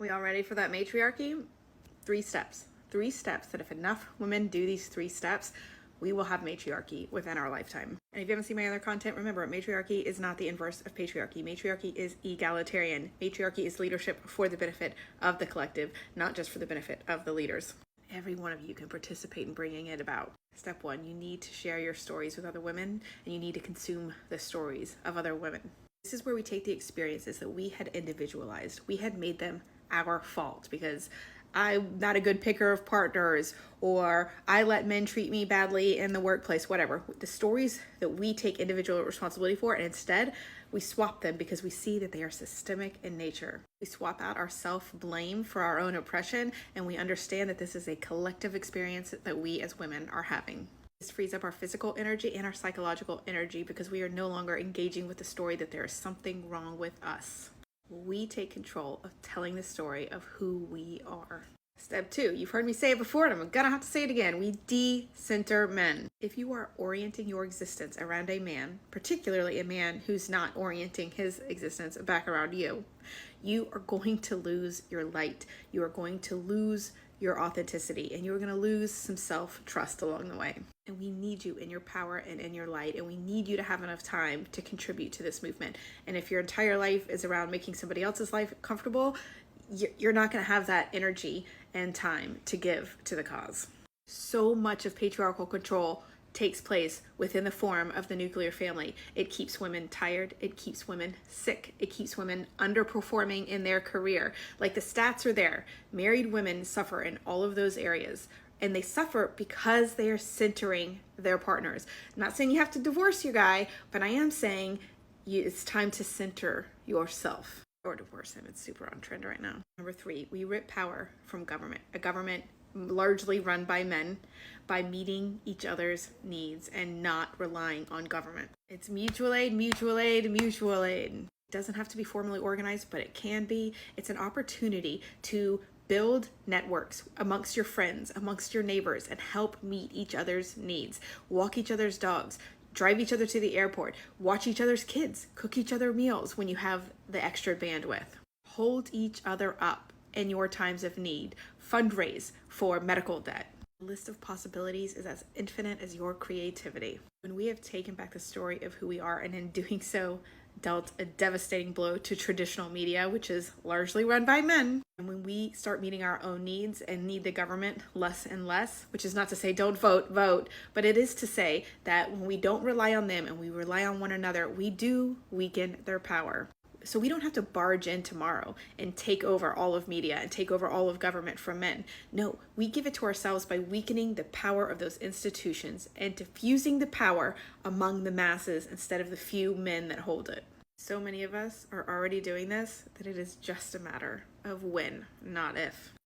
We all ready for that matriarchy? 3 steps. 3 steps that if enough women do these 3 steps, we will have matriarchy within our lifetime. And if you haven't seen my other content, remember, matriarchy is not the inverse of patriarchy. Matriarchy is egalitarian. Matriarchy is leadership for the benefit of the collective, not just for the benefit of the leaders. Every one of you can participate in bringing it about. Step 1, you need to share your stories with other women, and you need to consume the stories of other women. This is where we take the experiences that we had individualized. We had made them our fault because I'm not a good picker of partners, or I let men treat me badly in the workplace, whatever. The stories that we take individual responsibility for, and instead we swap them because we see that they are systemic in nature. We swap out our self-blame for our own oppression, and we understand that this is a collective experience that we as women are having. This frees up our physical energy and our psychological energy because we are no longer engaging with the story that there is something wrong with us. We take control of telling the story of who we are. Step 2, you've heard me say it before and I'm gonna have to say it again. We de-center men. If you are orienting your existence around a man, particularly a man who's not orienting his existence back around you, you are going to lose your light. You are going to lose your authenticity, and you're going to lose some self-trust along the way. And we need you in your power and in your light, and we need you to have enough time to contribute to this movement. And if your entire life is around making somebody else's life comfortable, you're not going to have that energy and time to give to the cause. So much of patriarchal control takes place within the form of the nuclear family. It keeps women tired. It keeps women sick. It keeps women underperforming in their career. Like, the stats are there. Married women suffer in all of those areas, and they suffer because they are centering their partners. I'm not saying you have to divorce your guy, but I am saying it's time to center yourself. Or divorce him. It's super on trend right now. Number 3, we rip power from government. A government largely run by men, by meeting each other's needs and not relying on government. It's mutual aid, mutual aid, mutual aid. It doesn't have to be formally organized, but it can be. It's an opportunity to build networks amongst your friends, amongst your neighbors, and help meet each other's needs. Walk each other's dogs, drive each other to the airport, watch each other's kids, cook each other meals when you have the extra bandwidth. Hold each other up in your times of need. Fundraise for medical debt. The list of possibilities is as infinite as your creativity. When we have taken back the story of who we are, and in doing so dealt a devastating blow to traditional media, which is largely run by men, and when we start meeting our own needs and need the government less and less, which is not to say don't vote, but it is to say that when we don't rely on them and we rely on one another, we do weaken their power. So we don't have to barge in tomorrow and take over all of media and take over all of government from men. No, we give it to ourselves by weakening the power of those institutions and diffusing the power among the masses instead of the few men that hold it. So many of us are already doing this that it is just a matter of when, not if.